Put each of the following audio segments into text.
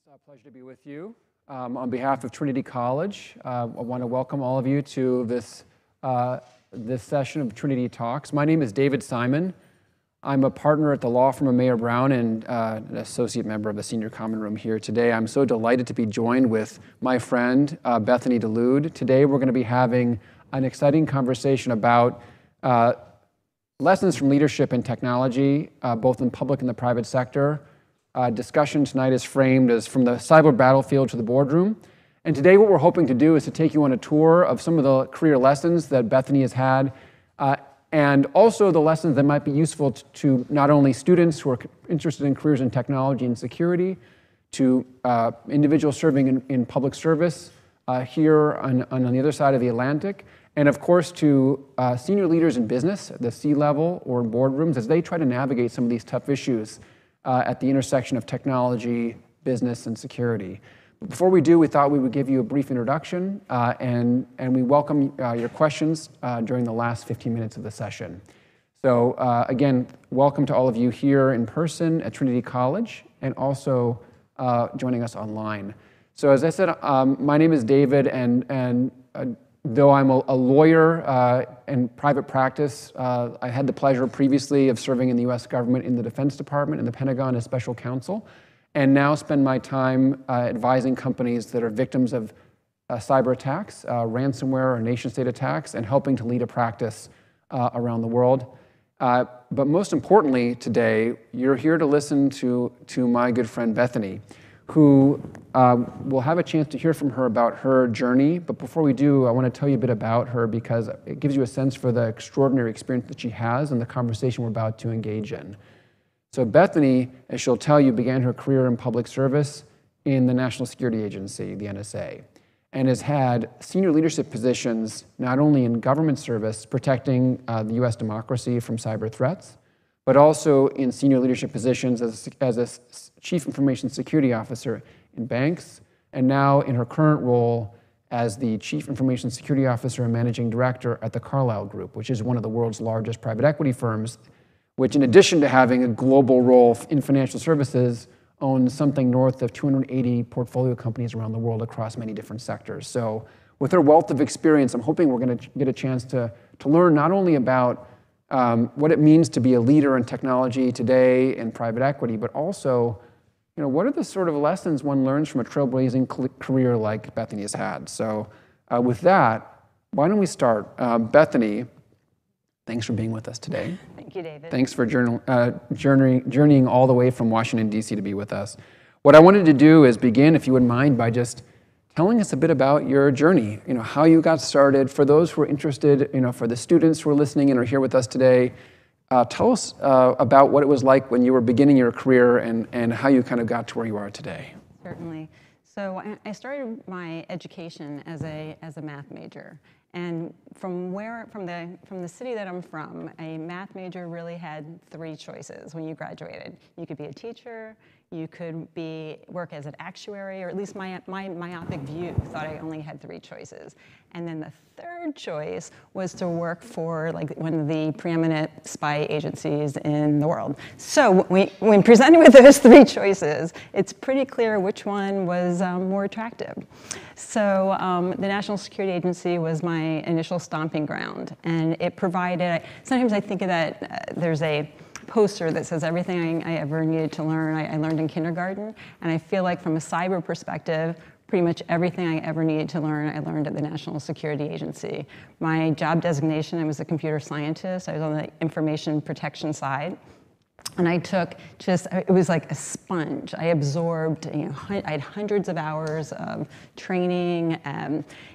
It's a pleasure to be with you. On behalf of Trinity College, I want to welcome all of you to this session of Trinity Talks. My name is David Simon. I'm a partner at the law firm of Mayer Brown and an associate member of the Senior Common Room here today. I'm so delighted to be joined with my friend, Bethany Lude. Today we're going to be having an exciting conversation about lessons from leadership and technology, both in public and the private sector. Discussion tonight is framed as from the cyber battlefield to the boardroom. And today what we're hoping to do is to take you on a tour of some of the career lessons that Bethany has had, and also the lessons that might be useful to not only students who are interested in careers in technology and security, to individuals serving in public service here on the other side of the Atlantic, and of course to senior leaders in business at the C-level or in boardrooms as they try to navigate some of these tough issues at the intersection of technology, business, and security. But before we do, we thought we would give you a brief introduction, and we welcome your questions during the last 15 minutes of the session. So again, welcome to all of you here in person at Trinity College, and also joining us online. So as I said, my name is David, and though I'm a lawyer in private practice, I had the pleasure previously of serving in the U.S. government in the Defense Department and the Pentagon as special counsel, and now spend my time advising companies that are victims of cyber attacks, ransomware or nation-state attacks, and helping to lead a practice around the world. But most importantly today, you're here to listen to my good friend Bethany, who we'll have a chance to hear from her about her journey. But before we do, I want to tell you a bit about her because it gives you a sense for the extraordinary experience that she has and the conversation we're about to engage in. So Bethany, as she'll tell you, began her career in public service in the National Security Agency, the NSA, and has had senior leadership positions not only in government service, protecting the U.S. democracy from cyber threats, but also in senior leadership positions as a Chief Information Security Officer in banks, and now in her current role as the Chief Information Security Officer and Managing Director at the Carlyle Group, which is one of the world's largest private equity firms, which in addition to having a global role in financial services, owns something north of 280 portfolio companies around the world across many different sectors. So with her wealth of experience, I'm hoping we're going to get a chance to learn not only about what it means to be a leader in technology today in private equity, but also, what are the sort of lessons one learns from a trailblazing career like Bethany has had? So with that, why don't we start? Bethany, thanks for being with us today. Thank you, David. Thanks for journeying all the way from Washington, D.C. to be with us. What I wanted to do is begin, if you wouldn't mind, by just telling us a bit about your journey, how you got started. For those who are interested, for the students who are listening and are here with us today, tell us about what it was like when you were beginning your career and how you kind of got to where you are today. Certainly. So I started my education as a math major. And from the city that I'm from, a math major really had three choices when you graduated. You could be a teacher, you could work as an actuary, or at least my myopic view thought I only had three choices. And then the third choice was to work for one of the preeminent spy agencies in the world. So when presented with those three choices, it's pretty clear which one was more attractive. So the National Security Agency was my initial stomping ground, and it provided, sometimes I think of that, there's a poster that says everything I ever needed to learn, I learned in kindergarten, and I feel like from a cyber perspective, pretty much everything I ever needed to learn, I learned at the National Security Agency. My job designation, I was a computer scientist. I was on the information protection side. And I took it was like a sponge. I absorbed, I had hundreds of hours of training.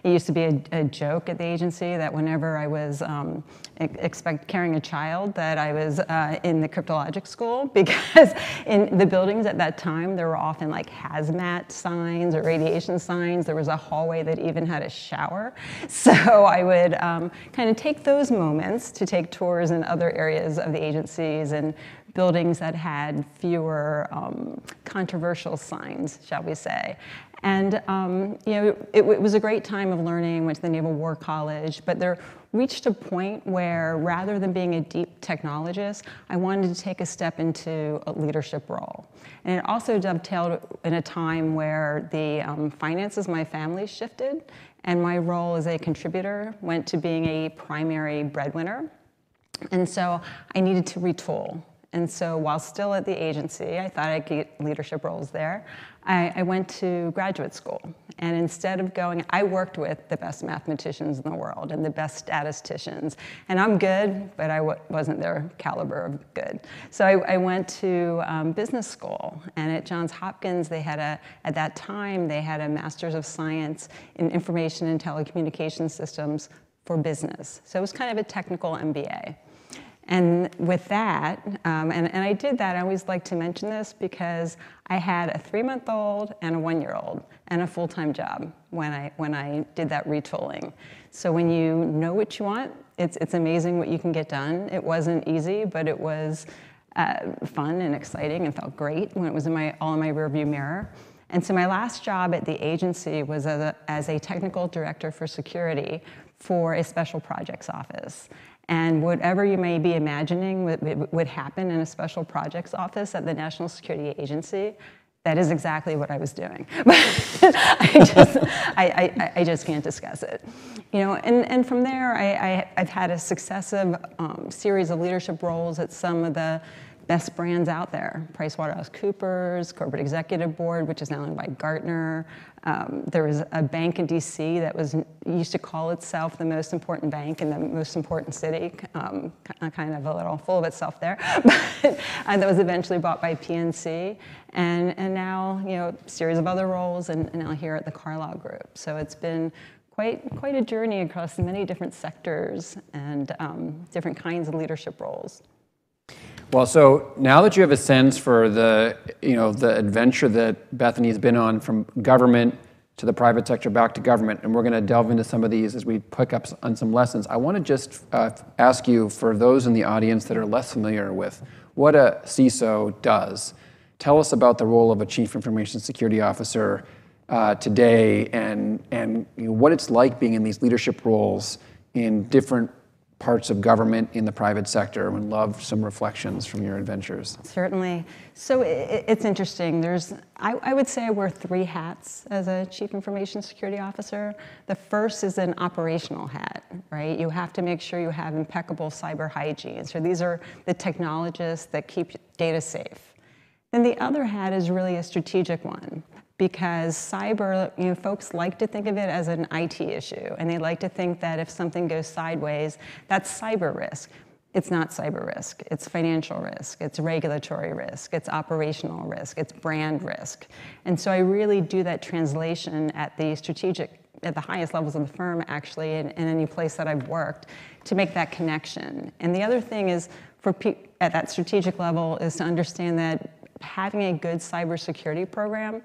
It used to be a joke at the agency that whenever I was carrying a child, that I was in the cryptologic school, because in the buildings at that time, there were often hazmat signs or radiation signs. There was a hallway that even had a shower. So I would kind of take those moments to take tours in other areas of the agencies and buildings that had fewer controversial signs, shall we say. And it was a great time of learning, went to the Naval War College, but there reached a point where rather than being a deep technologist, I wanted to take a step into a leadership role. And it also dovetailed in a time where the finances of my family shifted, and my role as a contributor went to being a primary breadwinner. And so I needed to retool. And so while still at the agency, I thought I'd get leadership roles there. I went to graduate school. And instead of going, I worked with the best mathematicians in the world and the best statisticians. And I'm good, but I wasn't their caliber of good. So I went to business school. And at Johns Hopkins, they had at that time, they had a Master's of Science in Information and Telecommunication Systems for business. So it was kind of a technical MBA. And with that, and I did that, I always like to mention this because I had a 3-month-old and a 1-year-old and a full-time job when I did that retooling. So when you know what you want, it's amazing what you can get done. It wasn't easy, but it was fun and exciting and felt great when it was all in my rearview mirror. And so my last job at the agency was as a technical director for security for a special projects office. And whatever you may be imagining would happen in a special projects office at the National Security Agency, that is exactly what I was doing. But I just can't discuss it. And from there, I've had a successive series of leadership roles at some of the best brands out there. PricewaterhouseCoopers, Corporate Executive Board, which is now owned by Gartner. There was a bank in DC that used to call itself the most important bank in the most important city, kind of a little full of itself there, but that was eventually bought by PNC. And now, a series of other roles, and now here at the Carlyle Group. So it's been quite a journey across many different sectors and different kinds of leadership roles. Well, so now that you have a sense for the adventure that Bethany's been on from government to the private sector back to government, and we're going to delve into some of these as we pick up on some lessons, I want to just ask you, for those in the audience that are less familiar with what a CISO does, tell us about the role of a Chief Information Security Officer today and what it's like being in these leadership roles in different parts of government in the private sector. I would love some reflections from your adventures. Certainly. So it's interesting. I would say I wear 3 hats as a Chief Information Security Officer. The first is an operational hat, right? You have to make sure you have impeccable cyber hygiene. So these are the technologists that keep data safe. Then the other hat is really a strategic one, because cyber, folks like to think of it as an IT issue, and they like to think that if something goes sideways, that's cyber risk. It's not cyber risk. It's financial risk. It's regulatory risk. It's operational risk. It's brand risk. And so I really do that translation at the highest levels of the firm, actually, in any place that I've worked, to make that connection. And the other thing is, at that strategic level, is to understand that having a good cybersecurity program,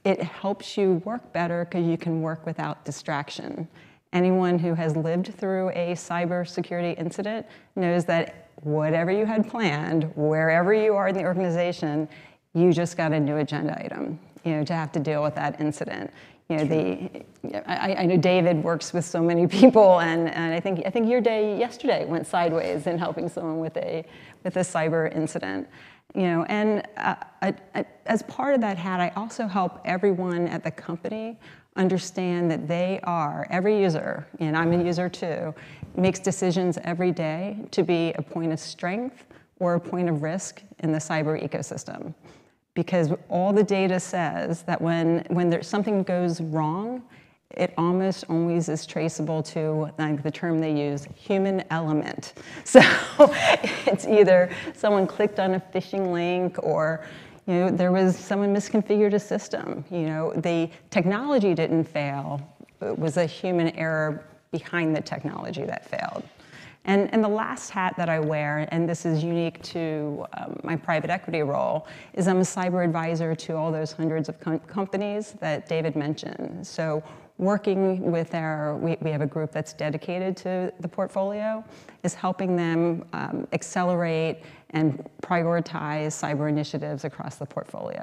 it helps you work better because you can work without distraction. Anyone who has lived through a cybersecurity incident knows that whatever you had planned, wherever you are in the organization, you just got a new agenda item, to have to deal with that incident. I know David works with so many people, and I think your day yesterday went sideways in helping someone with a cyber incident. And as part of that hat, I also help everyone at the company understand that every user, and I'm a user too, makes decisions every day to be a point of strength or a point of risk in the cyber ecosystem. Because all the data says that when something goes wrong, it almost always is traceable to, like the term they use, human element. So it's either someone clicked on a phishing link, or there was someone misconfigured a system. The technology didn't fail. It was a human error behind the technology that failed. And the last hat that I wear, and this is unique to my private equity role, is I'm a cyber advisor to all those hundreds of companies that David mentioned. So working with we have a group that's dedicated to the portfolio, is helping them accelerate and prioritize cyber initiatives across the portfolio.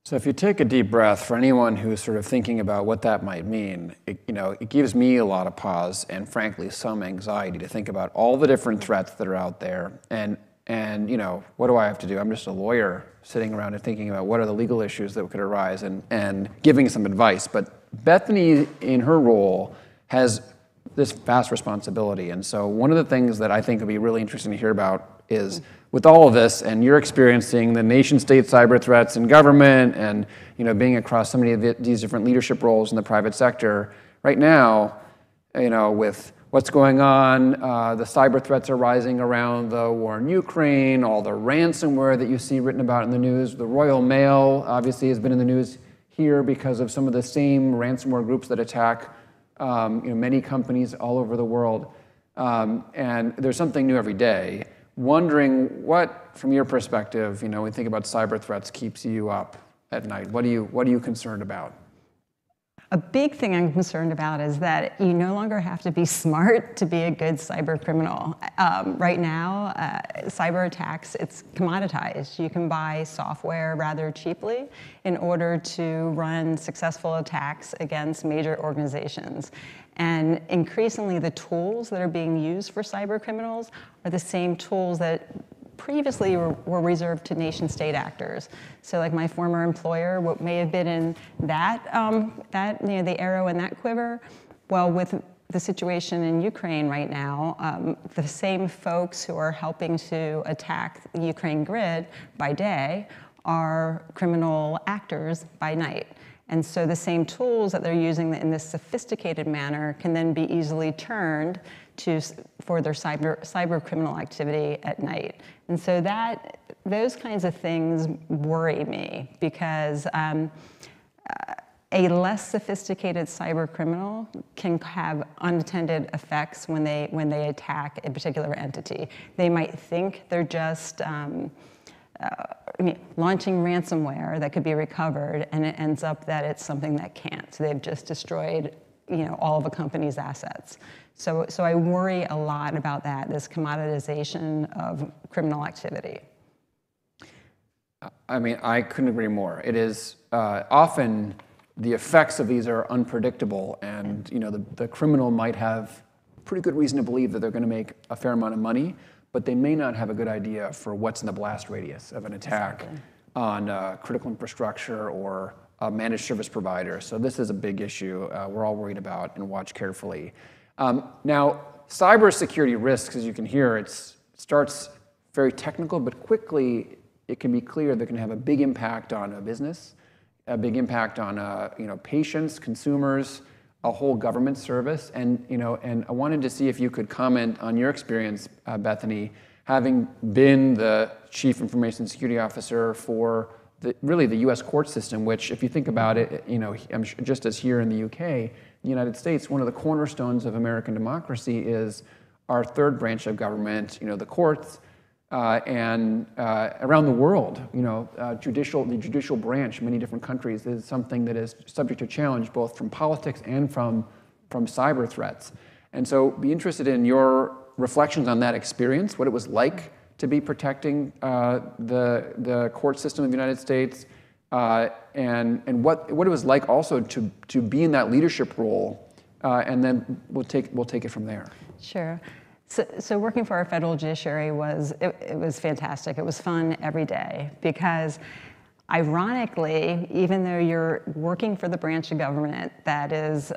So if you take a deep breath, for anyone who's sort of thinking about what that might mean, it gives me a lot of pause and frankly some anxiety to think about all the different threats that are out there. And what do I have to do? I'm just a lawyer sitting around and thinking about what are the legal issues that could arise and giving some advice. But Bethany, in her role, has this vast responsibility. And so one of the things that I think would be really interesting to hear about is, with all of this, and you're experiencing the nation-state cyber threats in government and being across so many of these different leadership roles in the private sector, right now, with what's going on, the cyber threats are rising around the war in Ukraine, all the ransomware that you see written about in the news. The Royal Mail obviously has been in the news here because of some of the same ransomware groups that attack many companies all over the world. And there's something new every day. Wondering what, from your perspective, when we think about cyber threats, keeps you up at night? What are you concerned about? A big thing I'm concerned about is that you no longer have to be smart to be a good cyber criminal. Right now, cyber attacks, it's commoditized. You can buy software rather cheaply in order to run successful attacks against major organizations. And increasingly, the tools that are being used for cyber criminals are the same tools that previously were reserved to nation-state actors. So like my former employer, what may have been in the arrow in that quiver, well, with the situation in Ukraine right now, the same folks who are helping to attack the Ukraine grid by day are criminal actors by night. And so the same tools that they're using in this sophisticated manner can then be easily turned for their cyber criminal activity at night. And so those kinds of things worry me because a less sophisticated cyber criminal can have unintended effects when they attack a particular entity. They might think they're just launching ransomware that could be recovered, and it ends up that it's something that can't. So they've just destroyed all of a company's assets. So I worry a lot about that, this commoditization of criminal activity. I couldn't agree more. It is often the effects of these are unpredictable, and the criminal might have pretty good reason to believe that they're going to make a fair amount of money, but they may not have a good idea for what's in the blast radius of an attack on critical infrastructure or a managed service provider. So this is a big issue we're all worried about and watch carefully. Now, cybersecurity risks, as you can hear, it starts very technical, but quickly it can be clear that it can have a big impact on a business, a big impact on patients, consumers, a whole government service. And I wanted to see if you could comment on your experience, Bethany, having been the Chief Information Security Officer for the U.S. court system, which, if you think about it, I'm sure just as here in the UK, the United States, one of the cornerstones of American democracy is our third branch of government, the courts, and around the world, the judicial branch, many different countries, is something that is subject to challenge both from politics and from cyber threats. And so, be interested in your reflections on that experience, what it was like to be protecting the court system of the United States, and what it was like also to be in that leadership role, and then we'll take it from there. Sure. So working for our federal judiciary it was fantastic. It was fun every day because, ironically, even though you're working for the branch of government that is,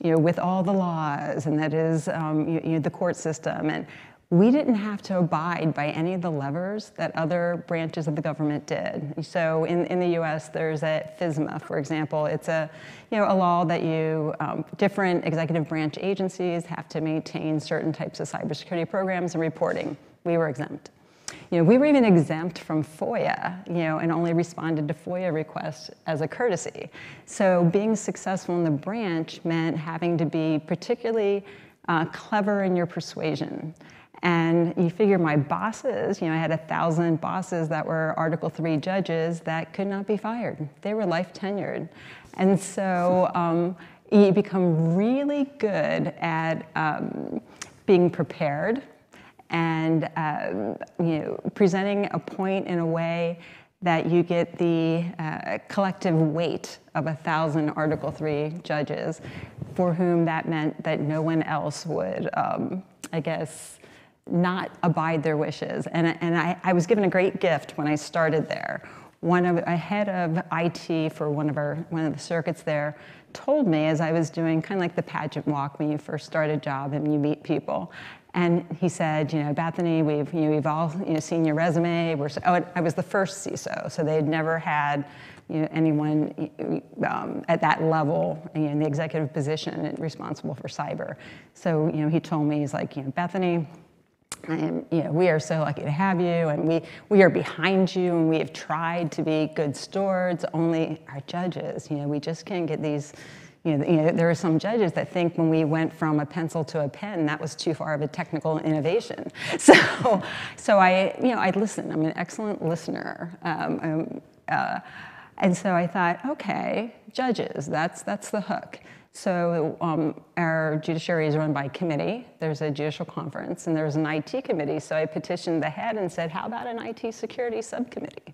with all the laws and that is, the court system, and we didn't have to abide by any of the levers that other branches of the government did. So in the U.S., there's a FISMA, for example. It's a law that different executive branch agencies have to maintain certain types of cybersecurity programs and reporting. We were exempt. We were even exempt from FOIA, and only responded to FOIA requests as a courtesy. So being successful in the branch meant having to be particularly clever in your persuasion, And you figure my bosses, I had 1,000 bosses that were Article 3 judges that could not be fired. They were life tenured. And so you become really good at being prepared and presenting a point in a way that you get the collective weight of 1,000 Article 3 judges, for whom that meant that no one else would, not abide their wishes. And I was given a great gift when I started there. A head of IT for one of the circuits there told me, as I was doing kind of like the pageant walk when you first start a job and you meet people, and he said, Bethany, we've all seen your resume. I was the first CISO, so they had never had anyone at that level in the executive position responsible for cyber. So he told me, he's like, Bethany, we are so lucky to have you, and we are behind you, and we have tried to be good stewards. Only our judges, we just can't get these. There are some judges that think when we went from a pencil to a pen, that was too far of a technical innovation. So I listen. I'm an excellent listener, and so I thought, okay, judges, that's the hook. So our judiciary is run by committee. There's a judicial conference, and there's an IT committee. So I petitioned the head and said, how about an IT security subcommittee?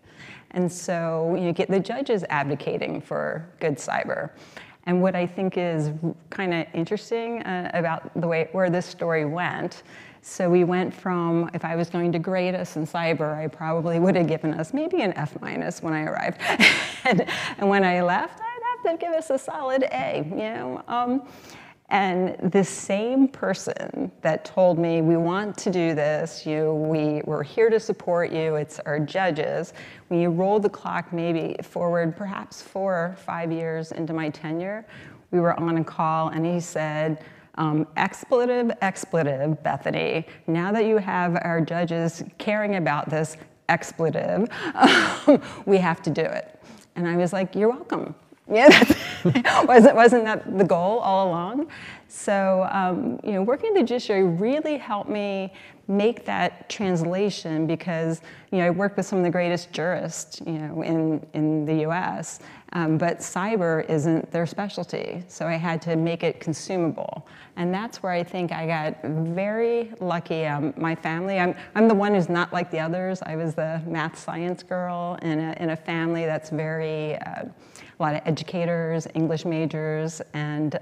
And so you get the judges advocating for good cyber. And what I think is kind of interesting about where this story went, so we went from, if I was going to grade us in cyber, I probably would have given us maybe an F- when I arrived. and when I left, I'd have to give us a solid A, And this same person that told me, we want to do this, we're here to support you, it's our judges. When you roll the clock maybe forward, perhaps 4 or 5 years into my tenure, we were on a call and he said, expletive, Bethany, now that you have our judges caring about this expletive, we have to do it. And I was like, you're welcome. Yeah, wasn't that the goal all along? So, working in the judiciary really helped me make that translation because, I worked with some of the greatest jurists, in the U.S., but cyber isn't their specialty. So I had to make it consumable. And that's where I think I got very lucky. My family, I'm the one who's not like the others. I was the math science girl in a family that's very, a lot of educators, English majors, and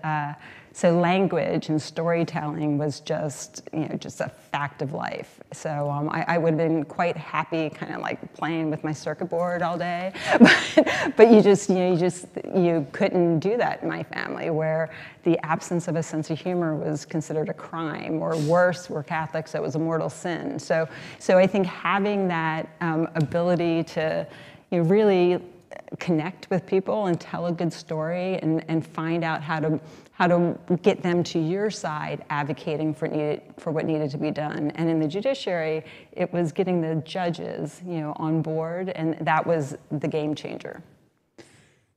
so language and storytelling was just a fact of life. So I would have been quite happy kind of like playing with my circuit board all day, but you couldn't do that in my family, where the absence of a sense of humor was considered a crime, or worse, we're Catholics, it was a mortal sin. So I think having that ability to really connect with people and tell a good story and find out how to get them to your side advocating for what needed to be done. And in the judiciary, it was getting the judges on board, and that was the game changer.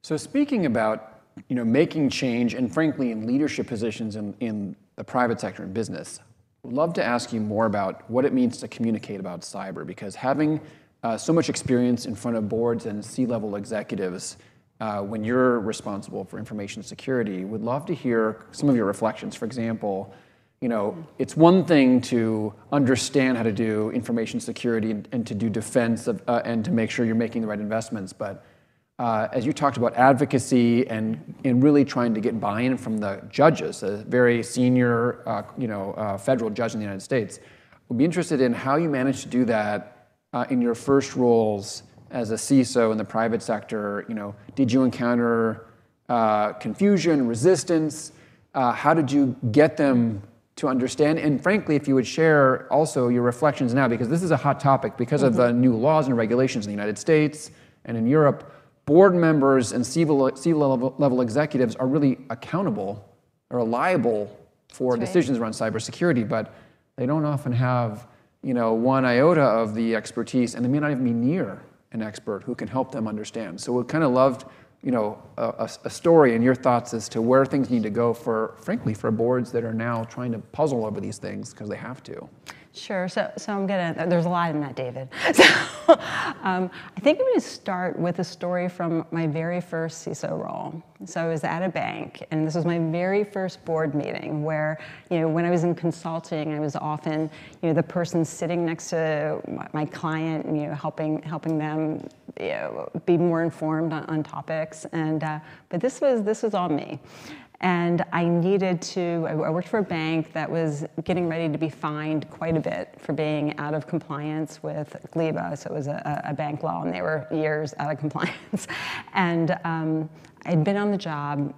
So speaking about making change, and frankly in leadership positions in the private sector and business, I'd love to ask you more about what it means to communicate about cyber, because having so much experience in front of boards and C-level executives when you're responsible for information security, would love to hear some of your reflections. For example, it's one thing to understand how to do information security and to do defense and to make sure you're making the right investments, but as you talked about advocacy and really trying to get buy-in from the judges, a very senior federal judge in the United States, would be interested in how you managed to do that in your first roles as a CISO in the private sector. Did you encounter confusion, resistance? How did you get them to understand? And frankly, if you would share also your reflections now, because this is a hot topic because of the new laws and regulations in the United States and in Europe, board members and C-level executives are really accountable or liable for decisions around cybersecurity, but they don't often have one iota of the expertise, and they may not even be near an expert who can help them understand. So we kind of loved, a story and your thoughts as to where things need to go frankly, for boards that are now trying to puzzle over these things because they have to. Sure. So there's a lot in that, David. So I think I'm going to start with a story from my very first CISO role. So I was at a bank, and this was my very first board meeting where, when I was in consulting, I was often, the person sitting next to my client, helping them, be more informed on topics. And but this was all me. And I worked for a bank that was getting ready to be fined quite a bit for being out of compliance with GLIBA, so it was a bank law, and they were years out of compliance. And I'd been on the job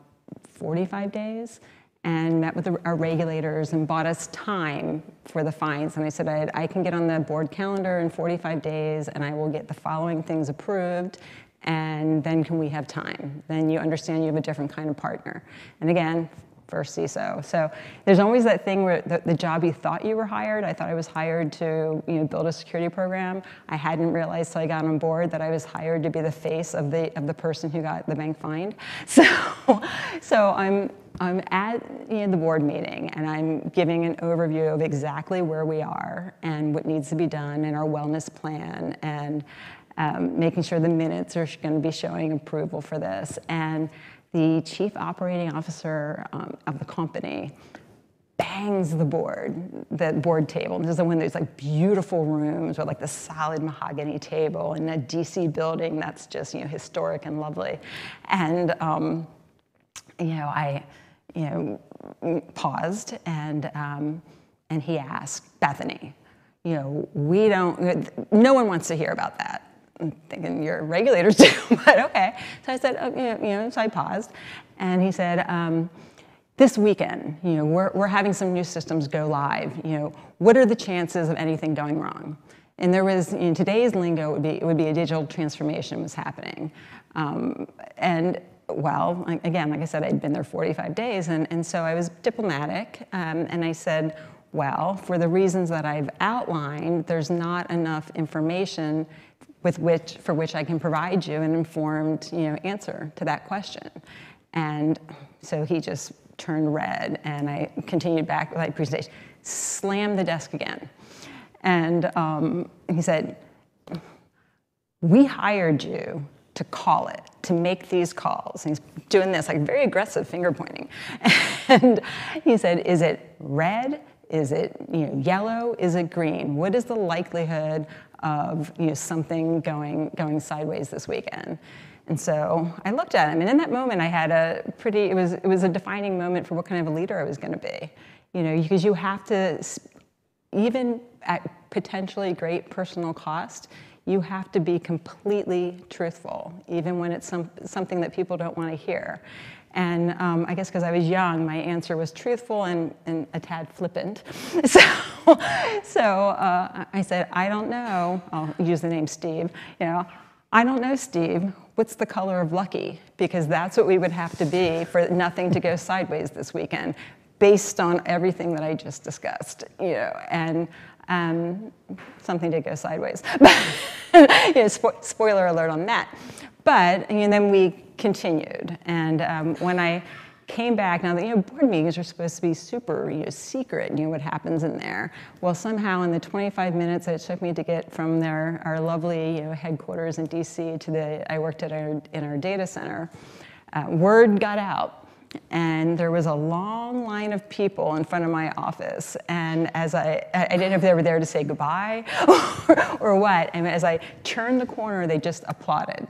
45 days and met with our regulators and bought us time for the fines. And I said, I can get on the board calendar in 45 days, and I will get the following things approved, and then can we have time? Then you understand you have a different kind of partner. And again, first CISO. So there's always that thing where the job you thought you were hired. I thought I was hired to build a security program. I hadn't realized till I got on board that I was hired to be the face of the person who got the bank fined. So I'm at the board meeting, and I'm giving an overview of exactly where we are and what needs to be done and our wellness plan, and making sure the minutes are going to be showing approval for this. And the chief operating officer of the company bangs the board table. And this is one of those like beautiful rooms with like the solid mahogany table in a DC building that's just historic and lovely. And I paused, and he asked, Bethany, no one wants to hear about that. I'm thinking your regulators do, but okay. So I said, so I paused, and he said, this weekend, we're having some new systems go live. What are the chances of anything going wrong? And there was, in today's lingo, it would be a digital transformation was happening. And well, again, like I said, I'd been there 45 days, and so I was diplomatic, and I said, well, for the reasons that I've outlined, there's not enough information for which I can provide you an informed, answer to that question. And so he just turned red, and I continued back with my presentation, slammed the desk again. And he said, we hired you to call it, to make these calls. And he's doing this, like very aggressive finger pointing. And he said, is it red? Is it yellow? Is it green? What is the likelihood of something going sideways this weekend? And so I looked at him, and in that moment I had it was a defining moment for what kind of a leader I was going to be. Because you have to, even at potentially great personal cost, you have to be completely truthful, even when it's something that people don't want to hear. And I guess because I was young, my answer was truthful and a tad flippant. So I said, I don't know. I'll use the name Steve. I don't know, Steve. What's the color of lucky? Because that's what we would have to be for nothing to go sideways this weekend, based on everything that I just discussed. And something did go sideways. Spoiler alert on that. But then we continued, and when I came back, now board meetings are supposed to be super secret, what happens in there. Well, somehow in the 25 minutes that it took me to get from our lovely headquarters in DC to I worked in our data center, word got out. And there was a long line of people in front of my office, and as I didn't know if they were there to say goodbye or what, and as I turned the corner, they just applauded.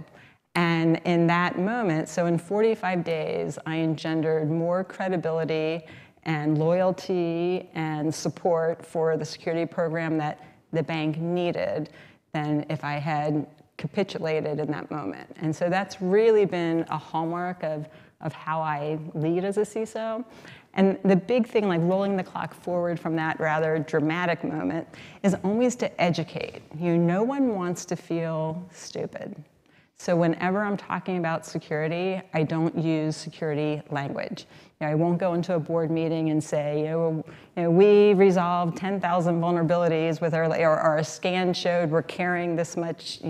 And in that moment, so in 45 days, I engendered more credibility and loyalty and support for the security program that the bank needed than if I had capitulated in that moment. And so that's really been a hallmark of how I lead as a CISO. And the big thing, like rolling the clock forward from that rather dramatic moment, is always to educate. No one wants to feel stupid. So whenever I'm talking about security, I don't use security language. I won't go into a board meeting and say, we resolved 10,000 vulnerabilities with our scan showed we're carrying this much.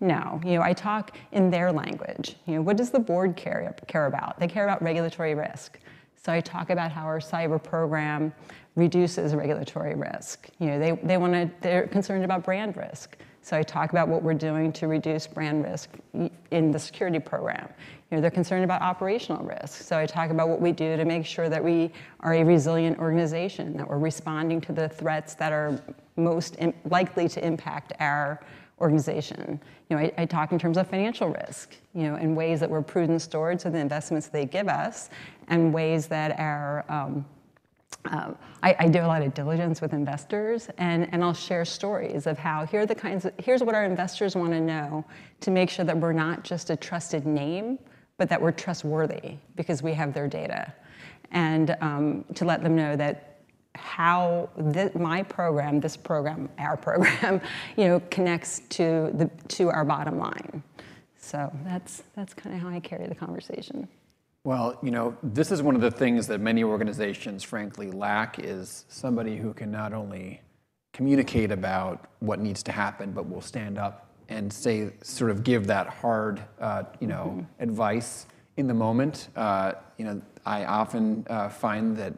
No, I talk in their language. What does the board care about? They care about regulatory risk. So I talk about how our cyber program reduces regulatory risk. They're concerned about brand risk. So I talk about what we're doing to reduce brand risk in the security program. They're concerned about operational risk. So I talk about what we do to make sure that we are a resilient organization, that we're responding to the threats that are most likely to impact our organization. I talk in terms of financial risk, in ways that we're prudent stewards of the investments they give us, and ways that I do a lot of diligence with investors, and I'll share stories of how here's what our investors want to know to make sure that we're not just a trusted name, but that we're trustworthy because we have their data, and to let them know that how our program, connects to our bottom line. So that's kind of how I carry the conversation. Well, this is one of the things that many organizations, frankly, lack, is somebody who can not only communicate about what needs to happen, but will stand up and sort of give that hard, advice in the moment. I often find that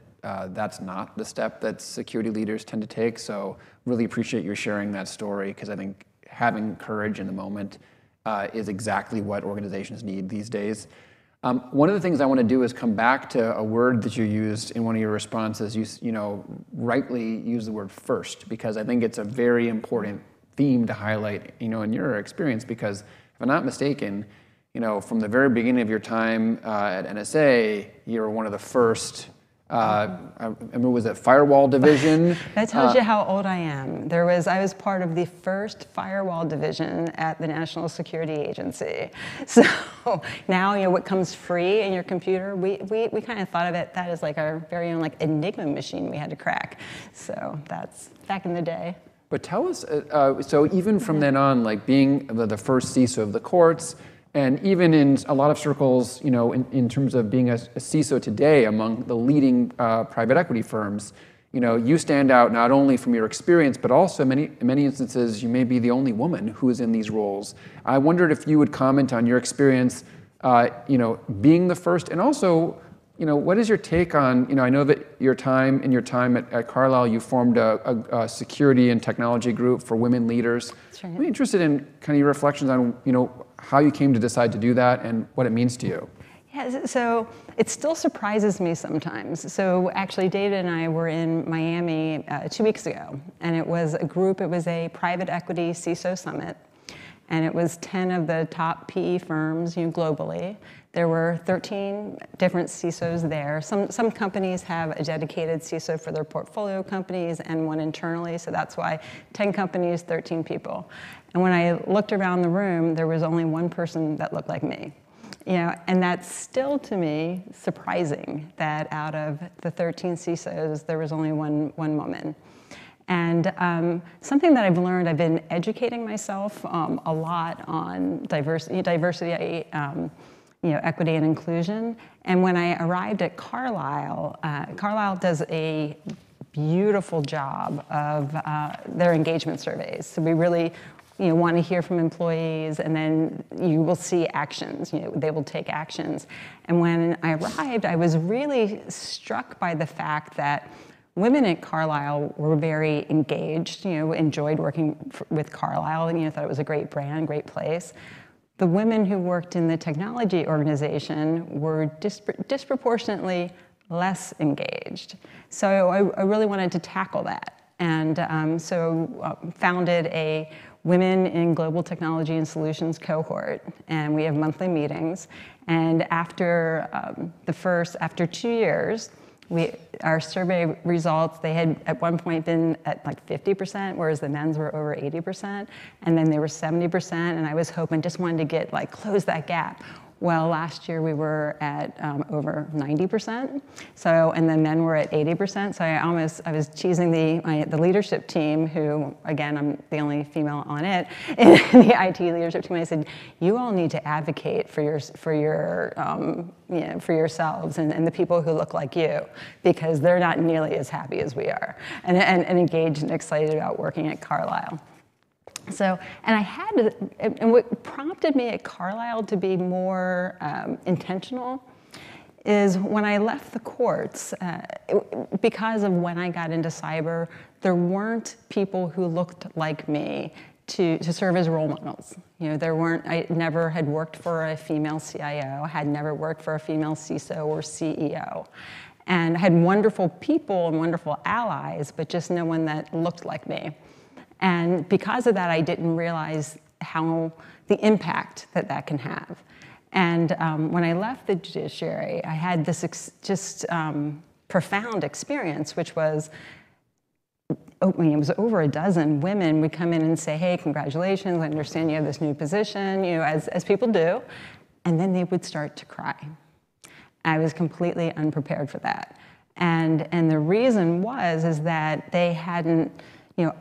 that's not the step that security leaders tend to take. So really appreciate your sharing that story, because I think having courage in the moment is exactly what organizations need these days. One of the things I want to do is come back to a word that you used in one of your responses. You rightly use the word first, because I think it's a very important theme to highlight, in your experience, because if I'm not mistaken, from the very beginning of your time at NSA, you were one of the first, I remember, was it firewall division? That tells you how old I am. I was part of the first firewall division at the National Security Agency. So now, what comes free in your computer, we kind of thought of that as like our very own Enigma machine we had to crack. So that's back in the day. But tell us, so even from then on, being the first CISO of the courts, and even in a lot of circles, in terms of being a CISO today among the leading private equity firms, you stand out not only from your experience, but also in many instances, you may be the only woman who is in these roles. I wondered if you would comment on your experience, being the first, and also, what is your take on, I know that your time at Carlyle, you formed a security and technology group for women leaders. That's right. I'm interested in kind of your reflections on, how you came to decide to do that and what it means to you. Yeah, so it still surprises me sometimes. So actually, David and I were in Miami 2 weeks ago, and it was a private equity CISO summit, and it was 10 of the top PE firms, globally. There were 13 different CISOs there. Some companies have a dedicated CISO for their portfolio companies and one internally, so that's why 10 companies, 13 people. And when I looked around the room, there was only one person that looked like me. And that's still, to me, surprising that out of the 13 CISOs, there was only one woman. And something that I've learned, I've been educating myself a lot on diversity, equity and inclusion. And when I arrived at Carlyle, Carlyle does a beautiful job of their engagement surveys. So we really want to hear from employees, and then you will see actions. They will take actions. And when I arrived, I was really struck by the fact that women at Carlyle were very engaged, enjoyed working with Carlyle, and thought it was a great brand, great place. The women who worked in the technology organization were disproportionately less engaged. So I really wanted to tackle that. And so founded a Women in Global Technology and Solutions cohort, and we have monthly meetings. And after 2 years, our survey results, they had at one point been at 50%, whereas the men's were over 80%, and then they were 70%, and I was hoping, just wanted to close that gap. Well, last year we were at over 90%. So, and the men were at 80%. So I was teasing the leadership team, who, again, I'm the only female on it, in the IT leadership team. I said, you all need to advocate for yourselves and the people who look like you, because they're not nearly as happy as we are, and engaged and excited about working at Carlyle. So, and what prompted me at Carlyle to be more intentional is when I left the courts, because of when I got into cyber, there weren't people who looked like me to serve as role models. I never had worked for a female CIO, had never worked for a female CISO or CEO, and had wonderful people and wonderful allies, but just no one that looked like me. And because of that, I didn't realize the impact that can have. And when I left the judiciary, I had this profound experience, which was, it was over a dozen women would come in and say, hey, congratulations, I understand you have this new position, as people do. And then they would start to cry. I was completely unprepared for that. And the reason is that they hadn't,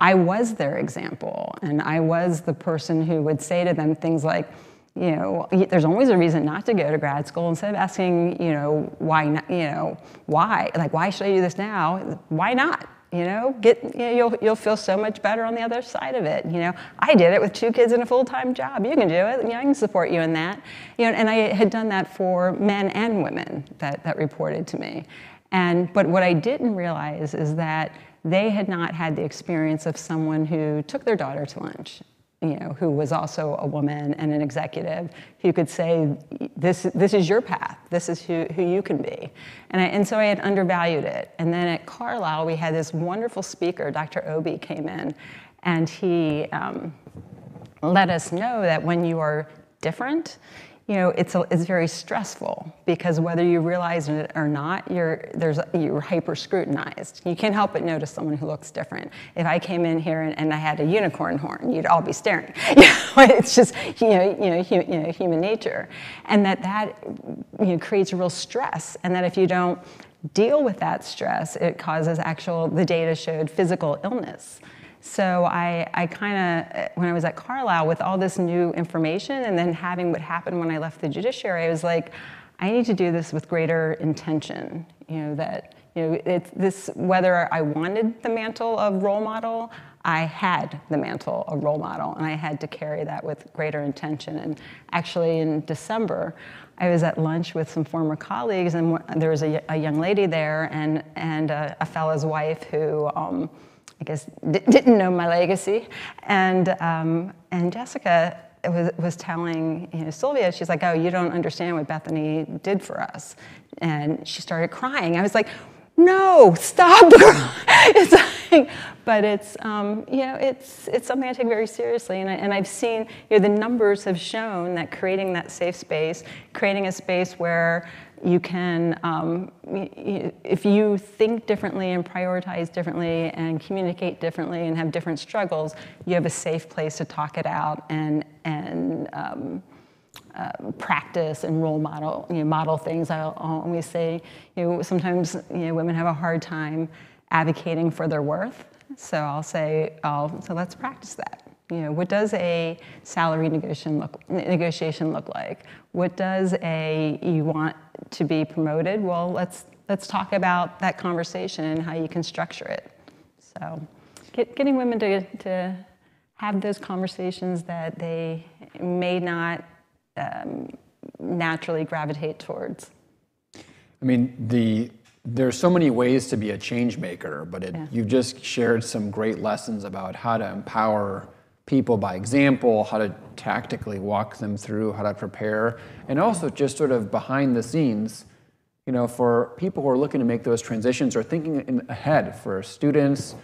I was their example, and I was the person who would say to them things like, there's always a reason not to go to grad school. Instead of asking, why not, why? Like, why should I do this now? Why not? You'll feel so much better on the other side of it. I did it with 2 kids and a full-time job. You can do it. I can support you in that. And I had done that for men and women that reported to me. But what I didn't realize is that they had not had the experience of someone who took their daughter to lunch, who was also a woman and an executive, who could say, this is your path, this is who you can be. And so I had undervalued it. And then at Carlyle, we had this wonderful speaker, Dr. Obi, came in, and he let us know that when you are different, it's very stressful, because whether you realize it or not, you're hyper scrutinized. You can't help but notice someone who looks different. If I came in here and I had a unicorn horn, you'd all be staring. It's just human nature, and that creates real stress, and that if you don't deal with that stress, it causes the data showed physical illness. So I kind of, when I was at Carlyle with all this new information and then having what happened when I left the judiciary, I was like, I need to do this with greater intention. It's this, whether I wanted the mantle of role model, I had the mantle of role model, and I had to carry that with greater intention. And actually in December, I was at lunch with some former colleagues, and there was a young lady there and a fellow's wife who, I guess didn't know my legacy, and Jessica was telling Sylvia, she's like, oh, you don't understand what Bethany did for us, and she started crying. I was like, no, stop. But it's it's something I take very seriously, and I've seen the numbers have shown that creating that safe space, creating a space where you can, if you think differently and prioritize differently and communicate differently and have different struggles, you have a safe place to talk it out and practice and role model, model things. I'll always say, sometimes women have a hard time advocating for their worth. So I'll say, so let's practice that. What does a salary negotiation look like? What does you want to be promoted? Well, let's talk about that conversation and how you can structure it. So getting women to have those conversations that they may not naturally gravitate towards. I mean, there's so many ways to be a change maker, but you've just shared some great lessons about how to empower people by example, how to tactically walk them through, how to prepare, and also just sort of behind the scenes, for people who are looking to make those transitions or thinking ahead, for students,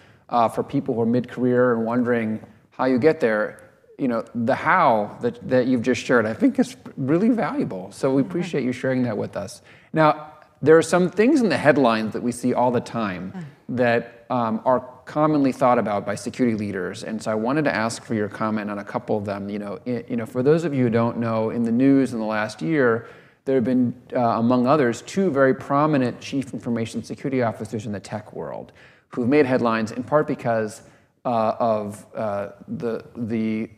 for people who are mid-career and wondering how you get there. The how that you've just shared, I think, is really valuable. So we appreciate you sharing that with us. Now, there are some things in the headlines that we see all the time that are commonly thought about by security leaders, and so I wanted to ask for your comment on a couple of them. For those of you who don't know, in the news in the last year, there have been, among others, 2 very prominent chief information security officers in the tech world who've made headlines in part because of the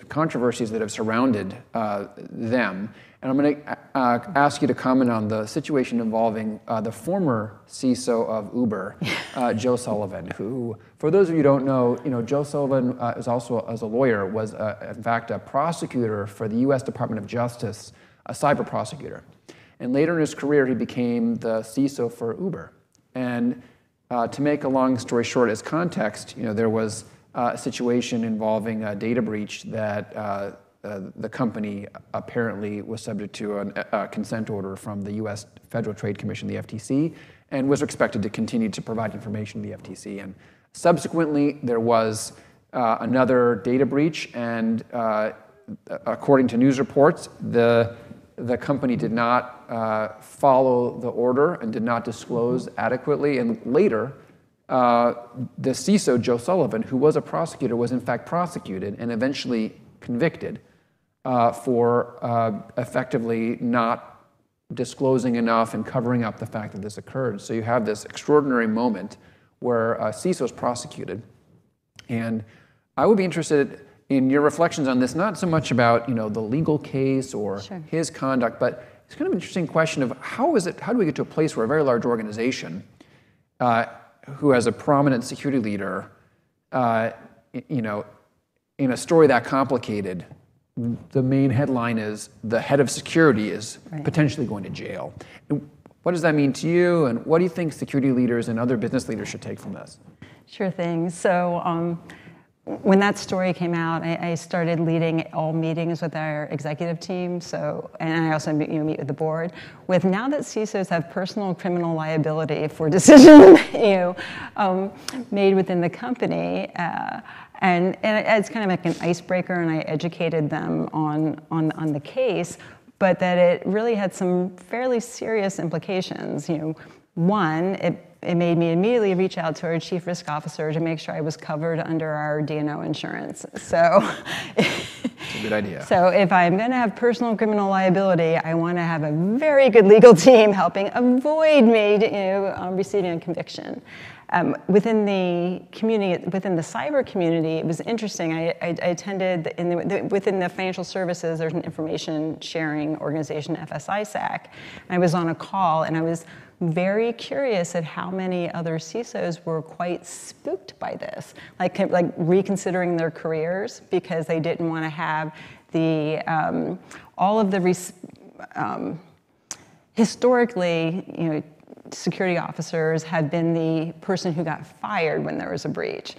controversies that have surrounded them. And I'm going to ask you to comment on the situation involving the former CISO of Uber, Joe Sullivan, who, for those of you who don't know, Joe Sullivan is also, as a lawyer, was in fact a prosecutor for the U.S. Department of Justice, a cyber prosecutor. And later in his career, he became the CISO for Uber. And to make a long story short, as context, there was a situation involving a data breach that the company apparently was subject to a consent order from the U.S. Federal Trade Commission, the FTC, and was expected to continue to provide information to the FTC. And subsequently, there was another data breach, and according to news reports, the company did not follow the order and did not disclose adequately. And later, the CISO, Joe Sullivan, who was a prosecutor, was in fact prosecuted and eventually convicted for effectively not disclosing enough and covering up the fact that this occurred. So you have this extraordinary moment where a CISO is prosecuted. And I would be interested in your reflections on this, not so much about the legal case or Sure. his conduct, but it's kind of an interesting question of how do we get to a place where a very large organization who has a prominent security leader, in a story that complicated, the main headline is the head of security is potentially going to jail. And what does that mean to you, and what do you think security leaders and other business leaders should take from this? Sure thing. So when that story came out, I started leading all meetings with our executive team. And I also meet with the board. With now that CISOs have personal criminal liability for decisions made within the company, and it's kind of like an icebreaker, and I educated them on the case, but that it really had some fairly serious implications. One, it made me immediately reach out to our chief risk officer to make sure I was covered under our D&O insurance. So it's a good idea. So if I'm going to have personal criminal liability, I want to have a very good legal team helping avoid me receiving a conviction. Within the community, within the cyber community, it was interesting. I attended within the financial services. There's an information sharing organization, FSISAC. And I was on a call, and I was very curious at how many other CISOs were quite spooked by this, like reconsidering their careers because they didn't want to have all of the historically, security officers have been the person who got fired when there was a breach,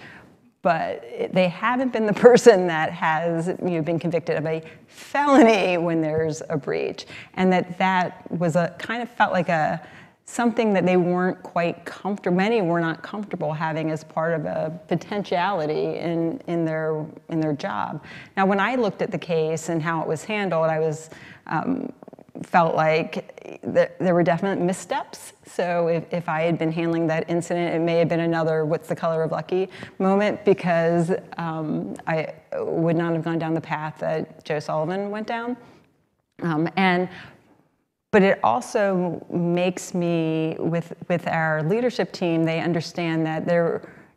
but they haven't been the person that has been convicted of a felony when there's a breach, and that was felt like something that they weren't quite comfortable. Many were not comfortable having as part of a potentiality in their job. Now, when I looked at the case and how it was handled, I was felt like there were definite missteps. So if I had been handling that incident, it may have been another "what's the color of lucky" moment, because I would not have gone down the path that Joe Sullivan went down. But it also makes me, with our leadership team, they understand that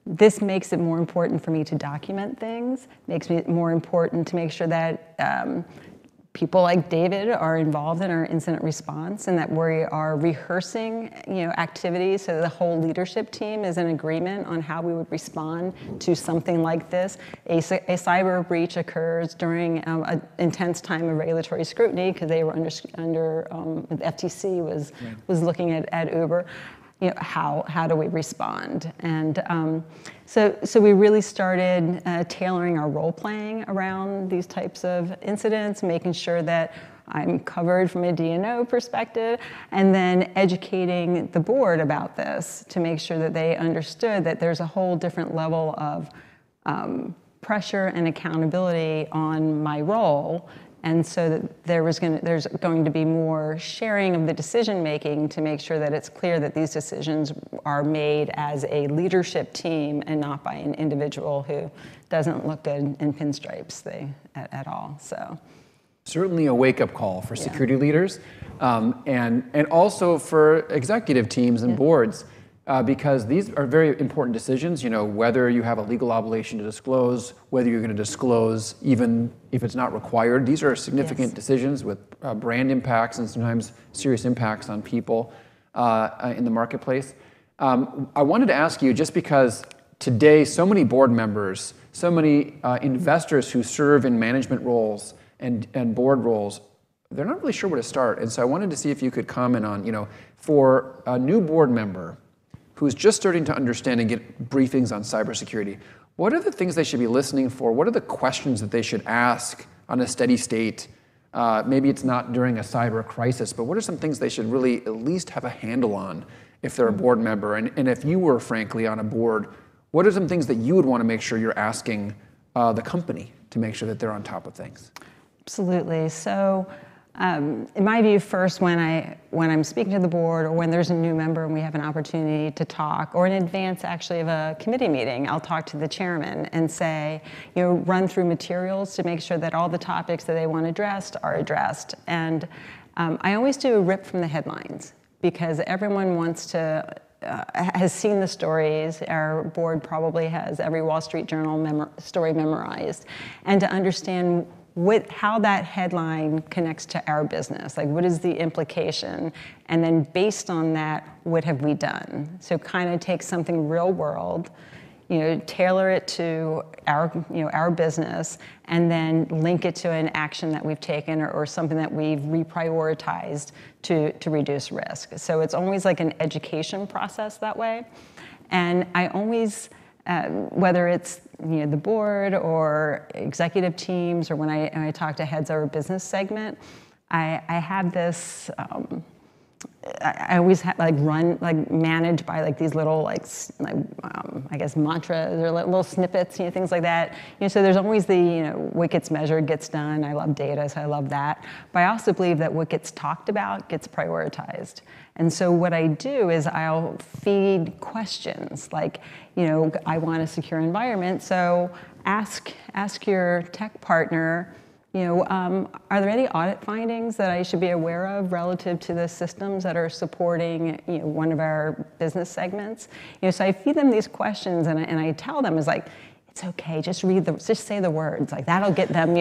this makes it more important for me to document things, makes it more important to make sure that people like David are involved in our incident response, and that we are rehearsing, activities so that the whole leadership team is in agreement on how we would respond to something like this. A cyber breach occurs during an intense time of regulatory scrutiny because they were under the FTC was looking at Uber. How do we respond? And so we really started tailoring our role playing around these types of incidents, making sure that I'm covered from a D&O perspective, and then educating the board about this to make sure that they understood that there's a whole different level of pressure and accountability on my role. And so that there's going to be more sharing of the decision making to make sure that it's clear that these decisions are made as a leadership team and not by an individual who doesn't look good in pinstripes at all. So certainly a wake-up call for security leaders, and also for executive teams and boards. Because these are very important decisions, whether you have a legal obligation to disclose, whether you're going to disclose even if it's not required. These are significant decisions with brand impacts and sometimes serious impacts on people in the marketplace. I wanted to ask you, just because today so many board members, so many investors who serve in management roles and board roles they're not really sure where to start. And so I wanted to see if you could comment on, for a new board member who's just starting to understand and get briefings on cybersecurity, what are the things they should be listening for? What are the questions that they should ask on a steady state? Maybe it's not during a cyber crisis, but what are some things they should really at least have a handle on if they're a board member? And if you were, frankly, on a board, what are some things that you would want to make sure you're asking the company to make sure that they're on top of things? Absolutely. So in my view, first, when I'm speaking to the board or when there's a new member and we have an opportunity to talk, or in advance actually of a committee meeting, I'll talk to the chairman and say, run through materials to make sure that all the topics that they want addressed are addressed. And I always do a rip from the headlines because everyone has seen the stories. Our board probably has every Wall Street Journal story memorized. And to understand how that headline connects to our business, like what is the implication, and then based on that, what have we done? So kind of take something real world, tailor it to our business, and then link it to an action that we've taken or something that we've reprioritized to reduce risk. So it's always like an education process that way. And I always, whether it's the board or executive teams, or when I talk to heads of our business segment, I have this. I always manage by these little I guess mantras or little snippets, things like that. So there's always the what gets measured gets done. I love data, so I love that. But I also believe that what gets talked about gets prioritized. And so what I do is I'll feed questions like, I want a secure environment. So ask your tech partner, are there any audit findings that I should be aware of relative to the systems that are supporting one of our business segments? So I feed them these questions, and I tell them it's okay, just say the words, that'll get them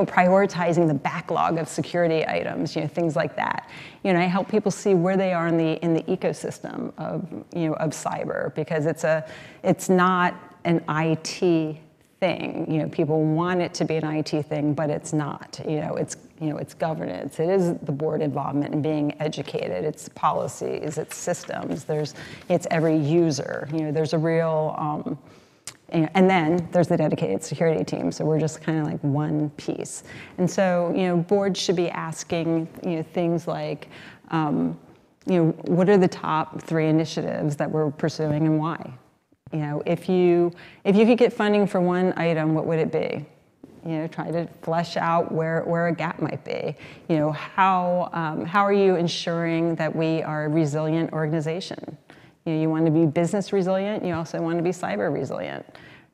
prioritizing the backlog of security items, things like that. I help people see where they are in the ecosystem of cyber, because it's not an IT thing. People want it to be an IT thing, but it's not. It's governance. It is the board involvement and being educated. It's policies. It's systems. It's every user. There's a real. And then there's the dedicated security team. So we're just kind of like one piece. And so boards should be asking things like, what are the top 3 initiatives that we're pursuing and why? If you could get funding for one item, what would it be? Try to flesh out where a gap might be. How are you ensuring that we are a resilient organization? You want to be business resilient. You also want to be cyber resilient.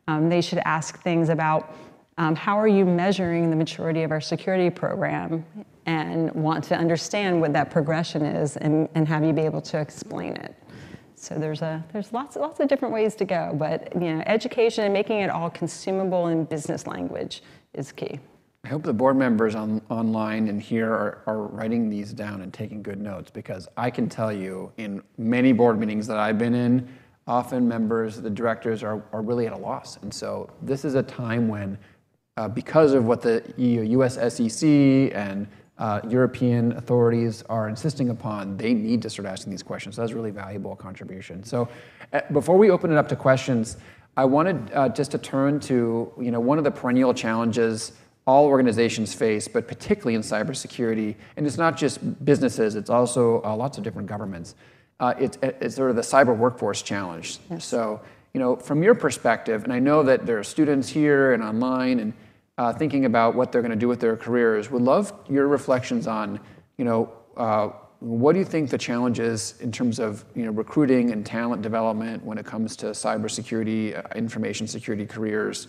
They should ask things about how are you measuring the maturity of our security program, and want to understand what that progression is, and have you be able to explain it. So there's lots of different ways to go, but education and making it all consumable in business language is key. I hope the board members online and here are writing these down and taking good notes, because I can tell you in many board meetings that I've been in, often members, the directors are really at a loss. And so this is a time when, because of what the US SEC and European authorities are insisting upon, they need to start asking these questions. So that's a really valuable contribution. So before we open it up to questions, I wanted just to turn to one of the perennial challenges all organizations face, but particularly in cybersecurity, and it's not just businesses, it's also lots of different governments. It's sort of the cyber workforce challenge. Yes. So, from your perspective, and I know that there are students here and online and thinking about what they're going to do with their careers, would love your reflections on, what do you think the challenge is in terms of recruiting and talent development when it comes to cybersecurity, information security careers?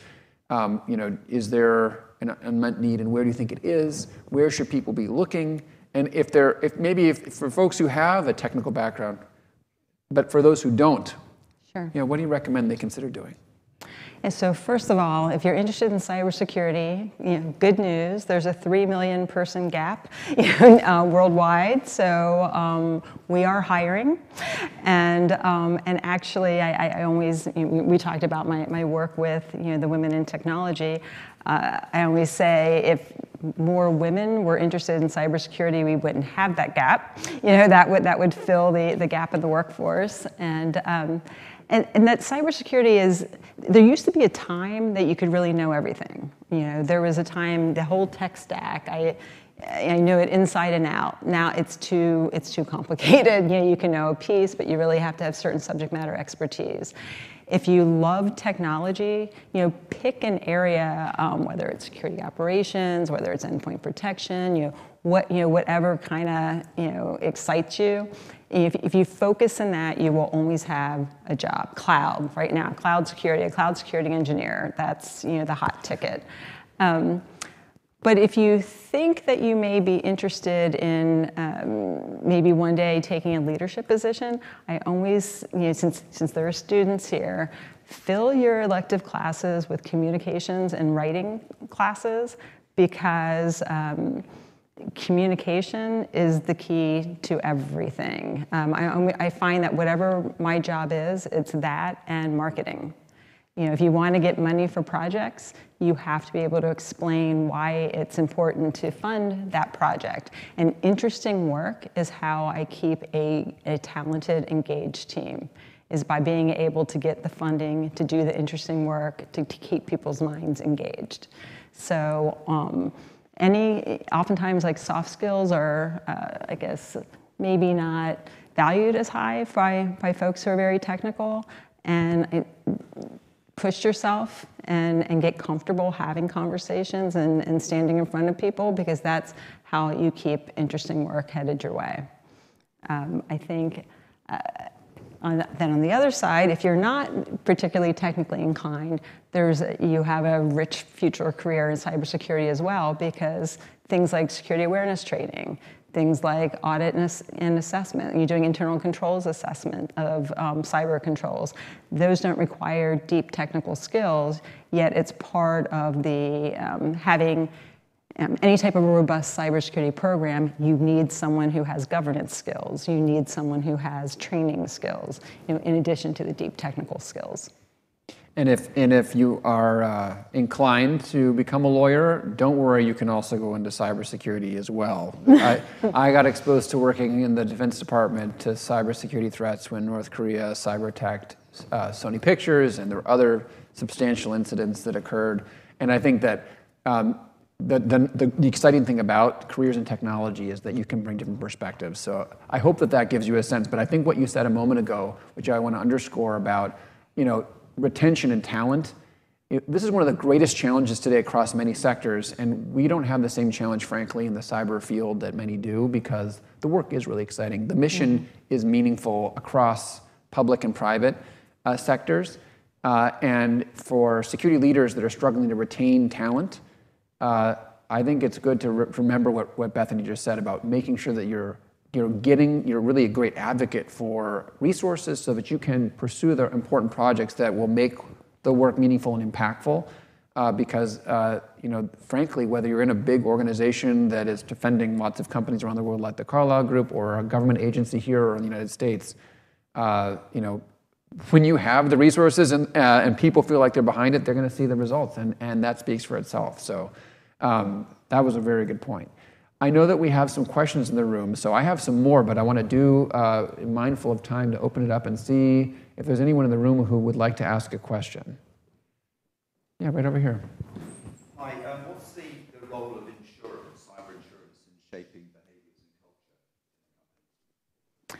Is there an unmet need, and where do you think it is? Where should people be looking? And if for folks who have a technical background, but for those who don't, sure. What do you recommend they consider doing? And so first of all, if you're interested in cybersecurity, good news. There's a 3 million person gap worldwide. So we are hiring, and actually, I always we talked about my work with the women in technology. I always say if more women were interested in cybersecurity, we wouldn't have that gap. That would fill the gap in the workforce. And that cybersecurity is, there used to be a time that you could really know everything. There was a time, the whole tech stack, I know it inside and out. Now it's too complicated. You can know a piece, but you really have to have certain subject matter expertise. If you love technology, pick an area, whether it's security operations, whether it's endpoint protection, whatever kind of excites you. If you focus in that, you will always have a job. Cloud, right now, cloud security, a cloud security engineer, that's the hot ticket. But if you think that you may be interested in maybe one day taking a leadership position, I always, since there are students here, fill your elective classes with communications and writing classes, because communication is the key to everything. I find that whatever my job is, it's that and marketing. If you want to get money for projects, you have to be able to explain why it's important to fund that project. And interesting work is how I keep a talented, engaged team, is by being able to get the funding to do the interesting work, to keep people's minds engaged. So oftentimes like soft skills are, I guess, maybe not valued as high by folks who are very technical. And push yourself and get comfortable having conversations and standing in front of people, because that's how you keep interesting work headed your way. I think then on the other side, if you're not particularly technically inclined, you have a rich future career in cybersecurity as well, because things like security awareness training, things like audit and assessment. You're doing internal controls assessment of cyber controls. Those don't require deep technical skills, yet it's part of the having any type of robust cybersecurity program. You need someone who has governance skills. You need someone who has training skills, in addition to the deep technical skills. And if you are inclined to become a lawyer, don't worry, you can also go into cybersecurity as well. I got exposed to working in the Defense Department to cybersecurity threats when North Korea cyber attacked Sony Pictures, and there were other substantial incidents that occurred. And I think that the exciting thing about careers in technology is that you can bring different perspectives. So I hope that gives you a sense. But I think what you said a moment ago, which I want to underscore about, retention and talent, this is one of the greatest challenges today across many sectors, and we don't have the same challenge, frankly, in the cyber field that many do, because the work is really exciting. The mission is meaningful across public and private sectors, and for security leaders that are struggling to retain talent, I think it's good to remember what Bethany just said about making sure that you're really a great advocate for resources so that you can pursue the important projects that will make the work meaningful and impactful. Because, frankly, whether you're in a big organization that is defending lots of companies around the world, like the Carlyle Group, or a government agency here or in the United States, when you have the resources and people feel like they're behind it, they're going to see the results, and that speaks for itself. So that was a very good point. I know that we have some questions in the room, so I have some more, but I want to do, mindful of time, to open it up and see if there's anyone in the room who would like to ask a question. Yeah, right over here. Hi, what's the role of insurance, cyber insurance, in shaping behaviors and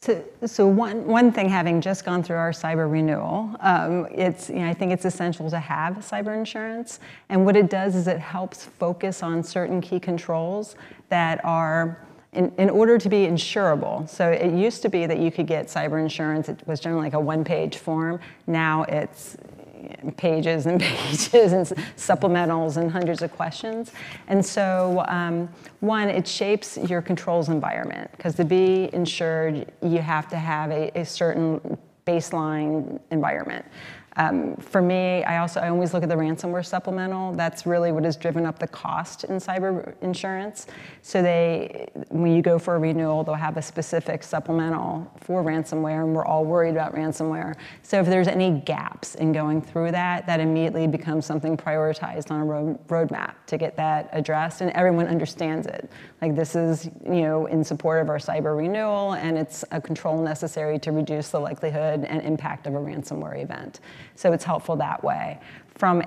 culture? So one thing, having just gone through our cyber renewal, I think it's essential to have cyber insurance. And what it does is it helps focus on certain key controls that are in order to be insurable. So it used to be that you could get cyber insurance. It was generally like a one-page form. Now it's pages and pages and supplementals and hundreds of questions. And so one, it shapes your controls environment, because to be insured, you have to have a certain baseline environment. For me, I always look at the ransomware supplemental. That's really what has driven up the cost in cyber insurance. So when you go for a renewal, they'll have a specific supplemental for ransomware, and we're all worried about ransomware. So if there's any gaps in going through that, that immediately becomes something prioritized on a roadmap to get that addressed, and everyone understands it. Like, this is, in support of our cyber renewal, and it's a control necessary to reduce the likelihood and impact of a ransomware event. So it's helpful that way. From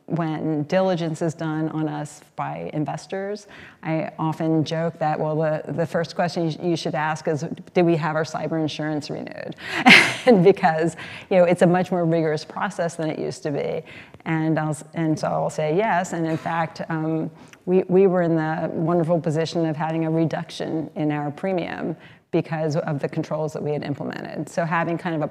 when diligence is done on us by investors, I often joke that, well, the first question you should ask is, did we have our cyber insurance renewed? And because, it's a much more rigorous process than it used to be. And so I'll say yes. And in fact, we were in the wonderful position of having a reduction in our premium because of the controls that we had implemented. So having kind of a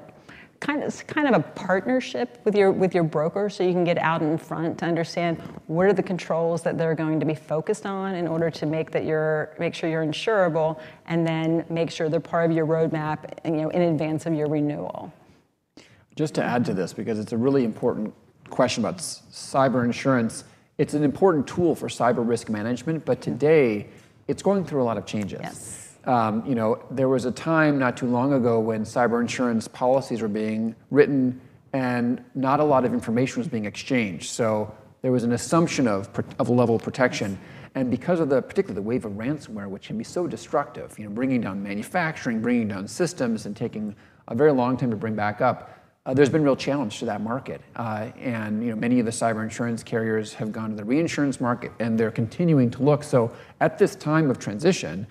partnership with your broker, so you can get out in front to understand what are the controls that they're going to be focused on in order to make sure you're insurable, and then make sure they're part of your roadmap, in advance of your renewal. Just to add to this, because it's a really important question about cyber insurance, it's an important tool for cyber risk management, but today it's going through a lot of changes. Yes. There was a time not too long ago when cyber insurance policies were being written and not a lot of information was being exchanged. So there was an assumption of a level of protection. And because of particularly the wave of ransomware, which can be so destructive, bringing down manufacturing, bringing down systems, and taking a very long time to bring back up, there's been real challenge to that market. And many of the cyber insurance carriers have gone to the reinsurance market, and they're continuing to look. So at this time of transition,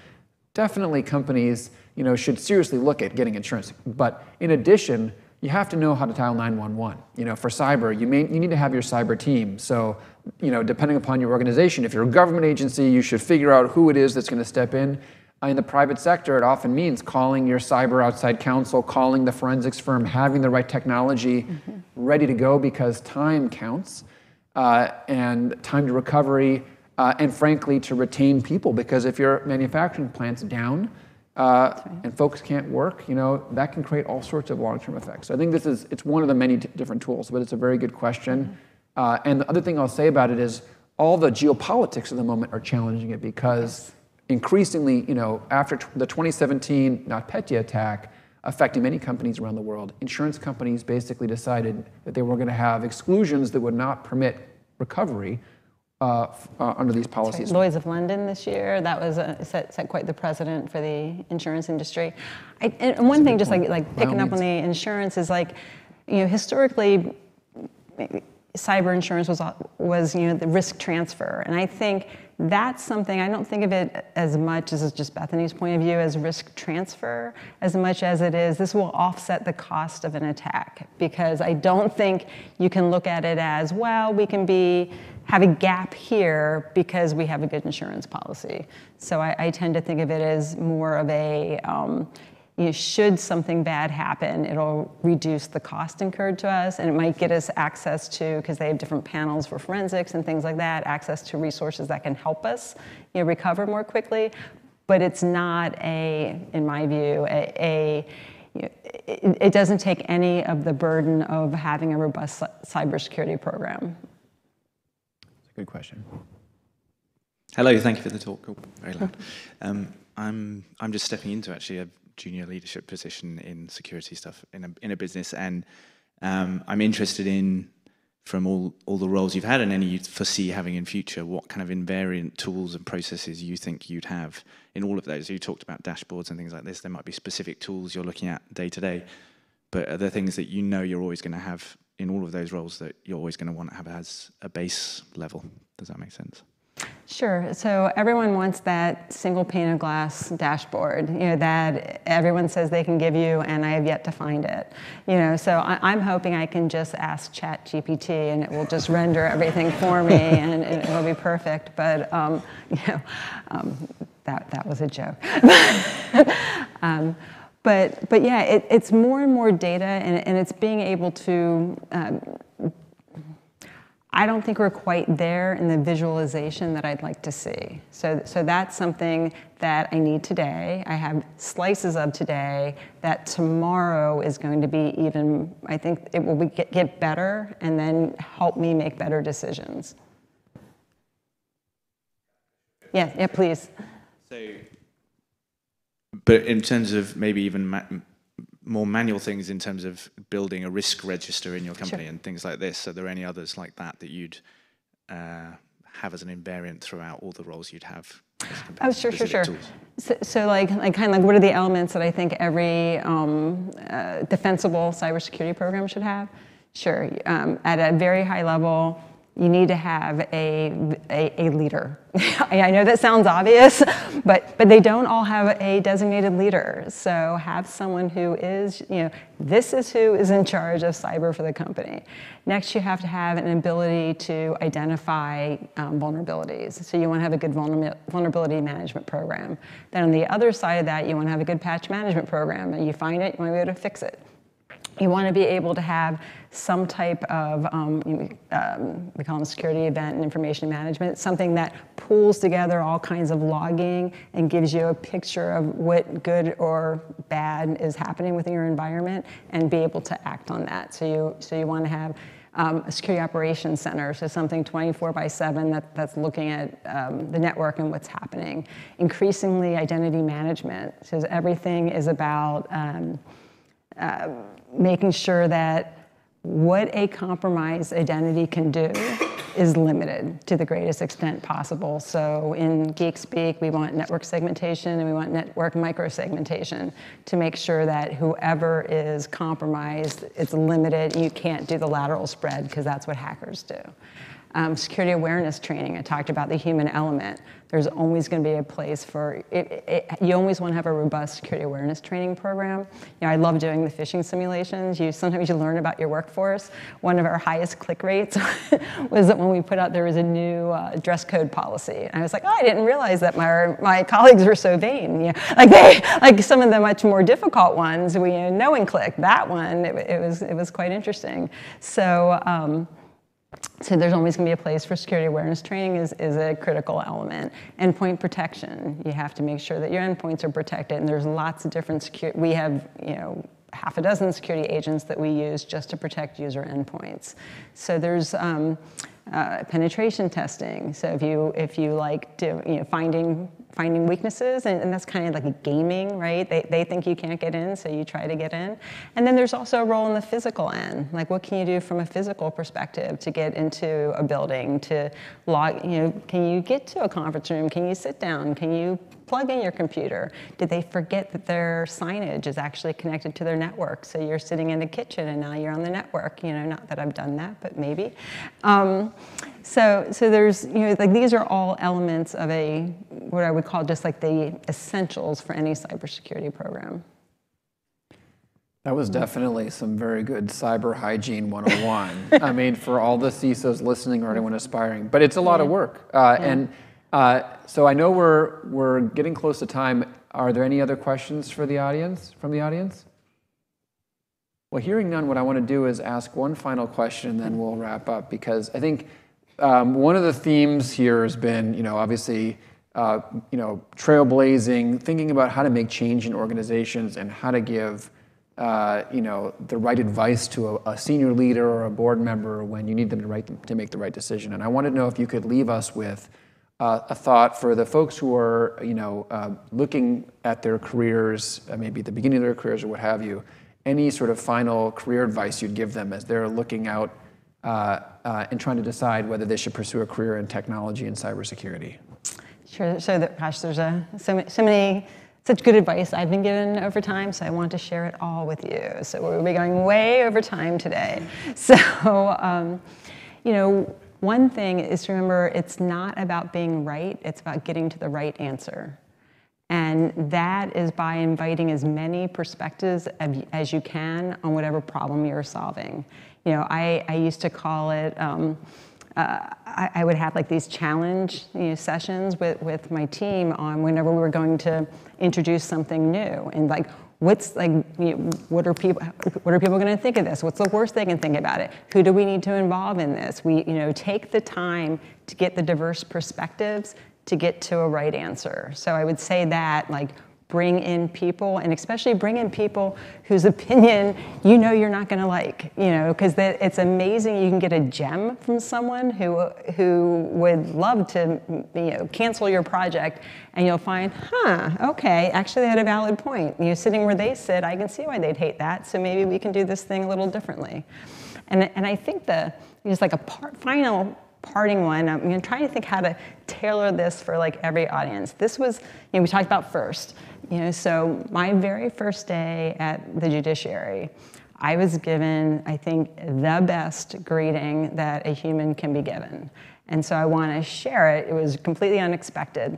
definitely companies, should seriously look at getting insurance. But in addition, you have to know how to dial 911. For cyber, you need to have your cyber team. So, depending upon your organization, if you're a government agency, you should figure out who it is that's going to step in. In the private sector, it often means calling your cyber outside counsel, calling the forensics firm, having the right technology ready to go, because time counts, and time to recovery, and frankly, to retain people, because if your manufacturing plant's down and folks can't work, that can create all sorts of long-term effects. So I think it's one of the many different tools, but it's a very good question. And the other thing I'll say about it is all the geopolitics of the moment are challenging it, because increasingly, after the 2017 NotPetya attack affecting many companies around the world, insurance companies basically decided that they were going to have exclusions that would not permit recovery under these policies. Right. Lloyd's of London this year, that was set quite the precedent for the insurance industry. And one thing, just like picking up on the insurance, is historically, cyber insurance was the risk transfer, and I think that's something, I don't think of it as much as just Bethany's point of view as risk transfer, as much as it is this will offset the cost of an attack, because I don't think you can look at it as, well, we can have a gap here because we have a good insurance policy. So I tend to think of it as more of a, should something bad happen, it'll reduce the cost incurred to us, and it might get us access to, because they have different panels for forensics and things like that, access to resources that can help us recover more quickly. But it's not in my view, it doesn't take any of the burden of having a robust cybersecurity program. That's a good question. Hello, thank you for the talk. Oh, very loud. I'm just stepping into actually a junior leadership position in security stuff in a business, and I'm interested in, from all the roles you've had and any you foresee having in future, what kind of invariant tools and processes you think you'd have in all of those. You talked about dashboards and things like this. There might be specific tools you're looking at day to day, but are there things that you're always going to have in all of those roles that you're always going to want to have as a base level? Does that make sense? Sure. So everyone wants that single pane of glass dashboard, that everyone says they can give you, and I have yet to find it. So I'm hoping I can just ask ChatGPT and it will just render everything for me, and it'll be perfect. But that was a joke. But yeah, it's more and more data, and it's being able to. I don't think we're quite there in the visualization that I'd like to see. So that's something that I need today. I have slices of today that tomorrow is going to be even, I think it will get better and then help me make better decisions. Yeah, please. So, but in terms of maybe even more manual things in terms of building a risk register in your company and things like this, are there any others like that that you'd have as an invariant throughout all the roles you'd have? Oh, sure. So like kind of like what are the elements that I think every defensible cybersecurity program should have? Sure. At a very high level, you need to have a leader. I know that sounds obvious, but they don't all have a designated leader. So have someone who is, this is who is in charge of cyber for the company. Next, you have to have an ability to identify vulnerabilities. So you want to have a good vulnerability management program. Then on the other side of that, you want to have a good patch management program. And you find it, you want to be able to fix it. You want to be able to have some type of, we call them security event and information management, something that pulls together all kinds of logging and gives you a picture of what good or bad is happening within your environment and be able to act on that. So you want to have a security operations center, so something 24/7 that's looking at the network and what's happening. Increasingly, identity management, so everything is about making sure that what a compromised identity can do is limited to the greatest extent possible. So in geek speak, we want network segmentation and we want network micro-segmentation to make sure that whoever is compromised, it's limited. You can't do the lateral spread because that's what hackers do. Security awareness training, I talked about the human element. There's always going to be a place for it. You always want to have a robust security awareness training program. I love doing the phishing simulations. Sometimes you learn about your workforce. One of our highest click rates was that when we put out, there was a new dress code policy. And I was like, I didn't realize that my colleagues were so vain. Like some of the much more difficult ones, no one clicked. That one, it was quite interesting. So there's always going to be a place for security awareness training is a critical element. Endpoint protection. You have to make sure that your endpoints are protected, and there's lots of different security. We have, half a dozen security agents that we use just to protect user endpoints. So there's penetration testing. So if you like to, finding weaknesses, and that's kind of like a gaming, right? They think you can't get in, so you try to get in. And then there's also a role in the physical end. Like, what can you do from a physical perspective to get into a building, to log, can you get to a conference room? Can you sit down? Can you plug in your computer? Did they forget that their signage is actually connected to their network? So you're sitting in a kitchen and now you're on the network. Not that I've done that, but maybe. So there's, like these are all elements of what I would call just like the essentials for any cybersecurity program. That was definitely some very good cyber hygiene 101. I mean, for all the CISOs listening or anyone aspiring, but it's a lot of work. So I know we're getting close to time. Are there any other questions for the audience, from the audience? Well, hearing none, what I want to do is ask one final question, and then we'll wrap up, because I think one of the themes here has been, obviously, trailblazing, thinking about how to make change in organizations and how to give, the right advice to a senior leader or a board member when you need them to make the right decision. And I wanted to know if you could leave us with a thought for the folks who are, looking at their careers, maybe at the beginning of their careers or what have you, any sort of final career advice you'd give them as they're looking out and trying to decide whether they should pursue a career in technology and cybersecurity. Sure. So there's such good advice I've been given over time, so I want to share it all with you. So we'll be going way over time today. So, one thing is to remember, it's not about being right, it's about getting to the right answer. And that is by inviting as many perspectives as you can on whatever problem you're solving. I used to call it, I would have like these challenge sessions with my team on whenever we were going to introduce something new. And like, What's like, what are people going to think of this? What's the worst they can think about it? Who do we need to involve in this? We, take the time to get the diverse perspectives to get to a right answer. So I would say that, like, bring in people, and especially bring in people whose opinion you're not going to like, because it's amazing. You can get a gem from someone who would love to, cancel your project, and you'll find, okay, actually they had a valid point. Sitting where they sit, I can see why they'd hate that. So maybe we can do this thing a little differently. And I think just like a final parting one, I'm trying to think how to tailor this for like every audience. This was, we talked about first, so my very first day at the judiciary, I was given, I think, the best greeting that a human can be given. And so I want to share it. It was completely unexpected.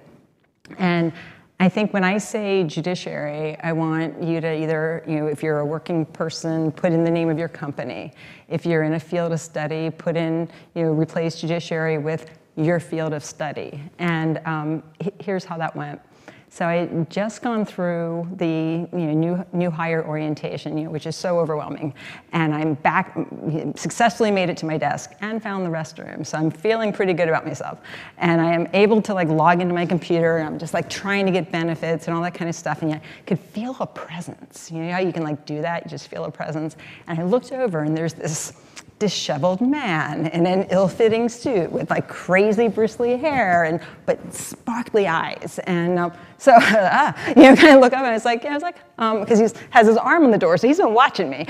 And I think when I say judiciary, I want you to either, if you're a working person, put in the name of your company. If you're in a field of study, put in, replace judiciary with your field of study. And here's how that went. So I had just gone through the new hire orientation, which is so overwhelming. And I'm back, successfully made it to my desk and found the restroom. So I'm feeling pretty good about myself. And I am able to like log into my computer, and I'm just like trying to get benefits and all that kind of stuff. And I could feel a presence. You know how you can like do that? You just feel a presence. And I looked over, and there's this disheveled man in an ill-fitting suit with like crazy bristly hair but sparkly eyes, and so kind of look up, and I was like, because he has his arm on the door, so he's been watching me,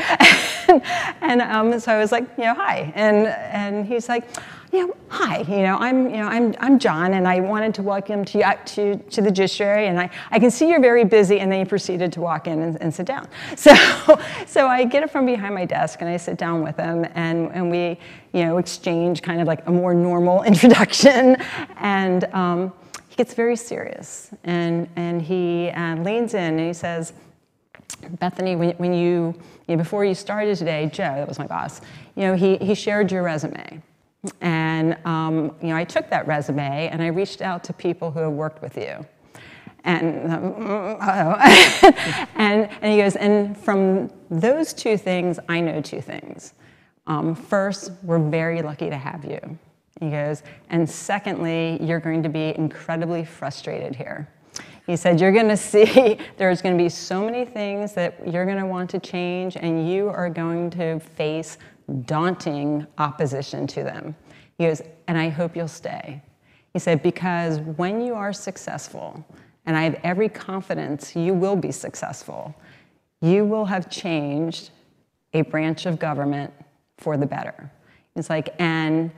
and so I was like, hi, and he's like, hi, I'm John, and I wanted to welcome to you to the judiciary, and I can see you're very busy, and then he proceeded to walk in and sit down. So I get it from behind my desk, and I sit down with him, and we, exchange kind of like a more normal introduction, and he gets very serious, and he leans in, and he says, Bethany, when you before you started today, Joe, that was my boss, he shared your resume. And I took that resume and I reached out to people who have worked with you, and and he goes, and from those two things, I know two things. First, we're very lucky to have you. He goes, and secondly, you're going to be incredibly frustrated here. He said, you're going to see there's going to be so many things that you're going to want to change, and you are going to face daunting opposition to them. He goes, and I hope you'll stay. He said, because when you are successful, and I have every confidence you will be successful, you will have changed a branch of government for the better. It's like, and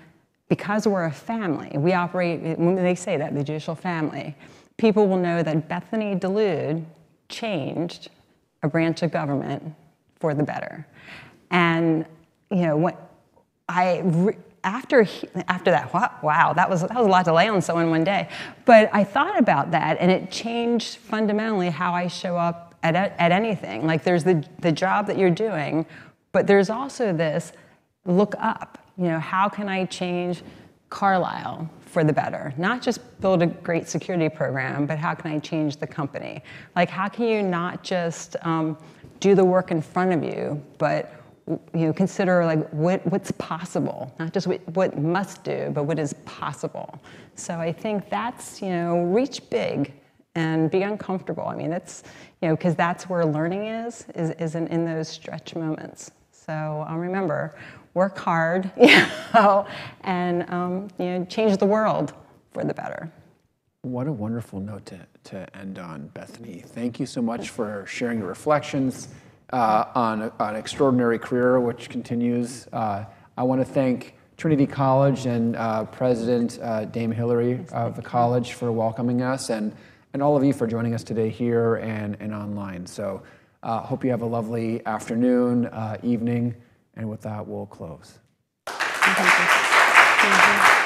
because we're a family, we operate, when they say that, the judicial family, people will know that Bethany Lude changed a branch of government for the better. And after that, wow, that was a lot to lay on someone one day. But I thought about that, and it changed fundamentally how I show up at anything. Like, there's the job that you're doing, but there's also this look up. How can I change Carlyle for the better? Not just build a great security program, but how can I change the company? Like, how can you not just do the work in front of you, but consider like what's possible, not just what must do, but what is possible. So I think that's, reach big and be uncomfortable. I mean, that's, because that's where learning is in those stretch moments. So remember, work hard, and change the world for the better. What a wonderful note to end on, Bethany. Thank you so much for sharing your reflections on an extraordinary career which continues. I want to thank Trinity College and President Dame Hillary of the college for welcoming us, and all of you for joining us today here and online. So hope you have a lovely afternoon, evening, and with that, we'll close. Thank you.